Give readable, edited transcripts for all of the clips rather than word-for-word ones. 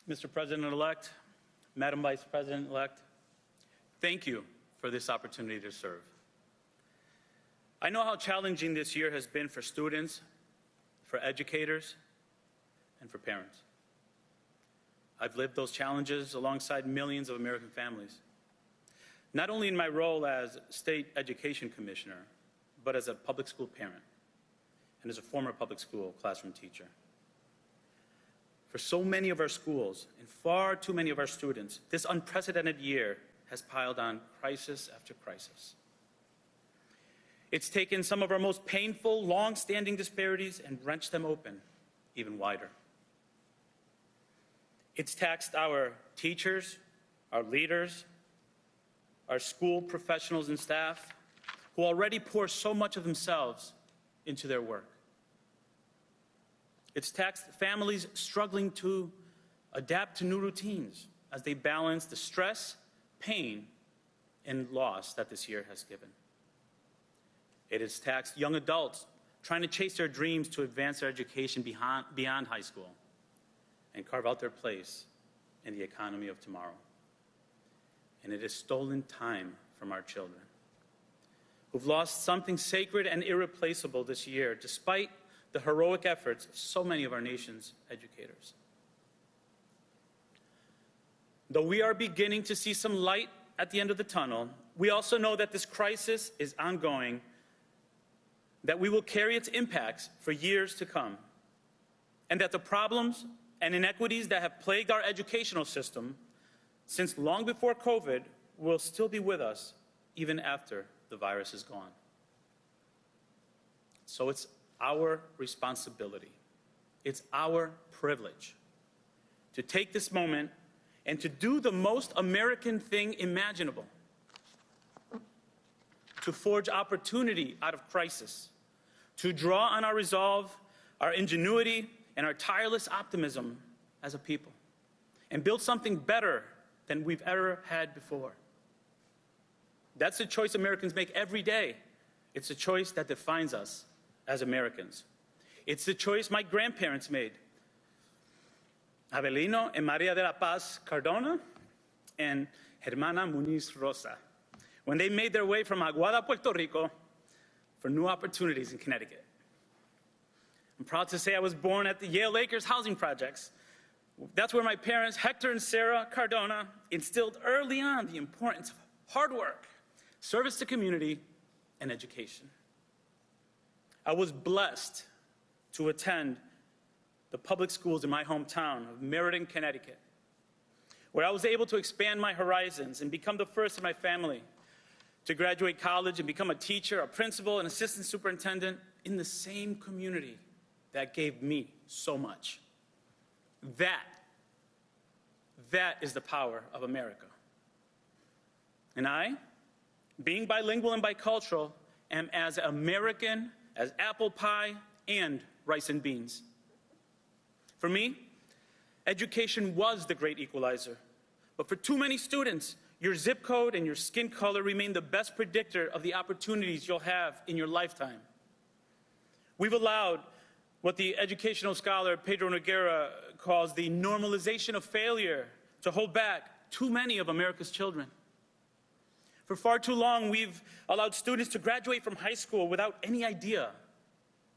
Mr. President-elect, Madam Vice President-elect, thank you for this opportunity to serve. I know how challenging this year has been for students, for educators, and for parents. I've lived those challenges alongside millions of American families, not only in my role as State Education Commissioner, but as a public school parent and as a former public school classroom teacher. For so many of our schools and far too many of our students, this unprecedented year has piled on crisis after crisis. It's taken some of our most painful, long-standing disparities and wrenched them open even wider. It's taxed our teachers, our leaders, our school professionals and staff, who already pour so much of themselves into their work. It's taxed families struggling to adapt to new routines as they balance the stress, pain, and loss that this year has given. It has taxed young adults trying to chase their dreams to advance their education beyond high school and carve out their place in the economy of tomorrow. And it has stolen time from our children, who've lost something sacred and irreplaceable this year, despite the heroic efforts of so many of our nation's educators. Though we are beginning to see some light at the end of the tunnel, we also know that this crisis is ongoing, that we will carry its impacts for years to come, and that the problems and inequities that have plagued our educational system since long before COVID will still be with us even after the virus is gone. So it's our responsibility, it's our privilege to take this moment and to do the most American thing imaginable, to forge opportunity out of crisis, to draw on our resolve, our ingenuity, and our tireless optimism as a people, and build something better than we've ever had before. That's the choice Americans make every day. It's a choice that defines us as Americans. It's the choice my grandparents made. Abelino and Maria de la Paz Cardona and Hermana Muniz Rosa, when they made their way from Aguada, Puerto Rico, for new opportunities in Connecticut. I'm proud to say I was born at the Yale Acres housing projects. That's where my parents, Hector and Sarah Cardona, instilled early on the importance of hard work, service to community, and education. I was blessed to attend the public schools in my hometown of Meriden, Connecticut, where I was able to expand my horizons and become the first in my family to graduate college and become a teacher, a principal, and assistant superintendent in the same community that gave me so much. That is the power of America. And I, being bilingual and bicultural, am as American as apple pie and rice and beans. For me, education was the great equalizer. But for too many students, your zip code and your skin color remain the best predictor of the opportunities you'll have in your lifetime. We've allowed what the educational scholar Pedro Noguera calls the normalization of failure to hold back too many of America's children. For far too long, we've allowed students to graduate from high school without any idea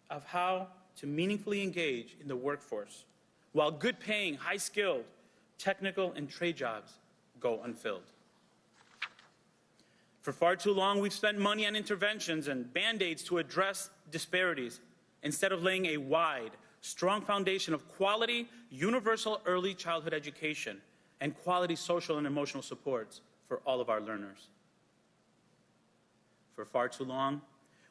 of how to meaningfully engage in the workforce, while good-paying, high-skilled, technical, and trade jobs go unfilled. For far too long, we've spent money on interventions and Band-Aids to address disparities, instead of laying a wide, strong foundation of quality, universal early childhood education and quality social and emotional supports for all of our learners. For far too long,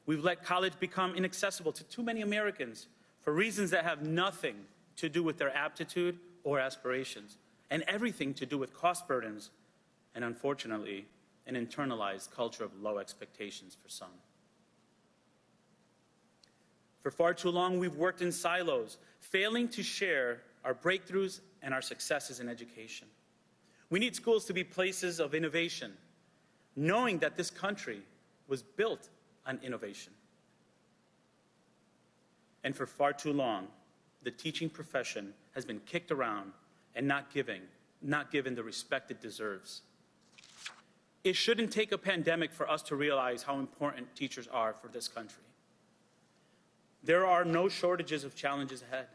we've let college become inaccessible to too many Americans for reasons that have nothing to do with their aptitude or aspirations, and everything to do with cost burdens and, unfortunately, an internalized culture of low expectations for some. For far too long, we've worked in silos, failing to share our breakthroughs and our successes in education. We need schools to be places of innovation, knowing that this country was built on innovation. And for far too long, the teaching profession has been kicked around and not given the respect it deserves. It shouldn't take a pandemic for us to realize how important teachers are for this country. There are no shortages of challenges ahead,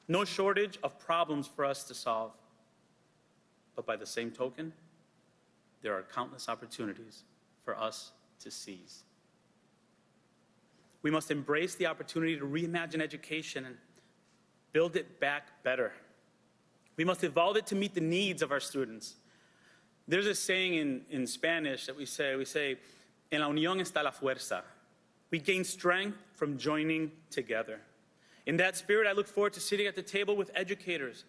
no shortage of problems for us to solve. But by the same token, there are countless opportunities for us to seize. We must embrace the opportunity to reimagine education and build it back better. We must evolve it to meet the needs of our students. There's a saying in Spanish that we say, en la unión está la fuerza. We gain strength from joining together. In that spirit, I look forward to sitting at the table with educators,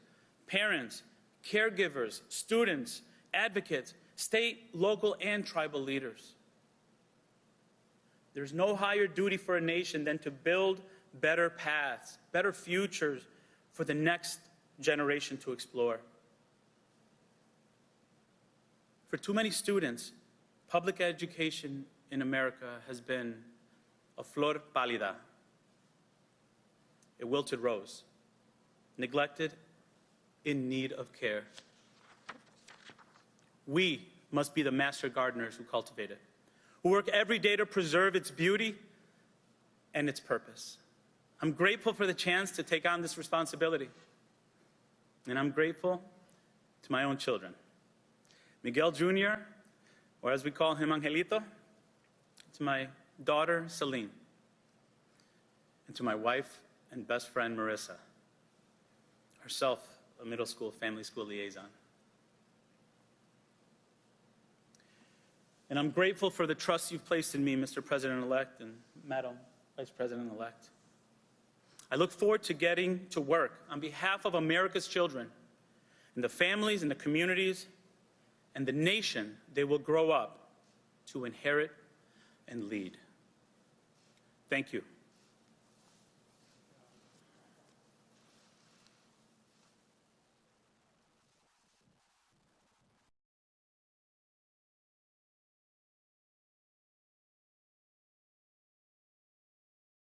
parents, caregivers, students, advocates, state, local, and tribal leaders. There's no higher duty for a nation than to build better paths, better futures for the next generation to explore. For too many students, public education in America has been a flor pálida, a wilted rose, neglected, in need of care. We must be the master gardeners who cultivate it, who work every day to preserve its beauty and its purpose. I'm grateful for the chance to take on this responsibility. And I'm grateful to my own children. Miguel Jr., or as we call him, Angelito, to my daughter, Celine, and to my wife and best friend, Marissa, herself a middle school, family school liaison. And I'm grateful for the trust you've placed in me, Mr. President-elect and Madam Vice President-elect. I look forward to getting to work on behalf of America's children and the families and the communities and the nation they will grow up to inherit and lead. Thank you.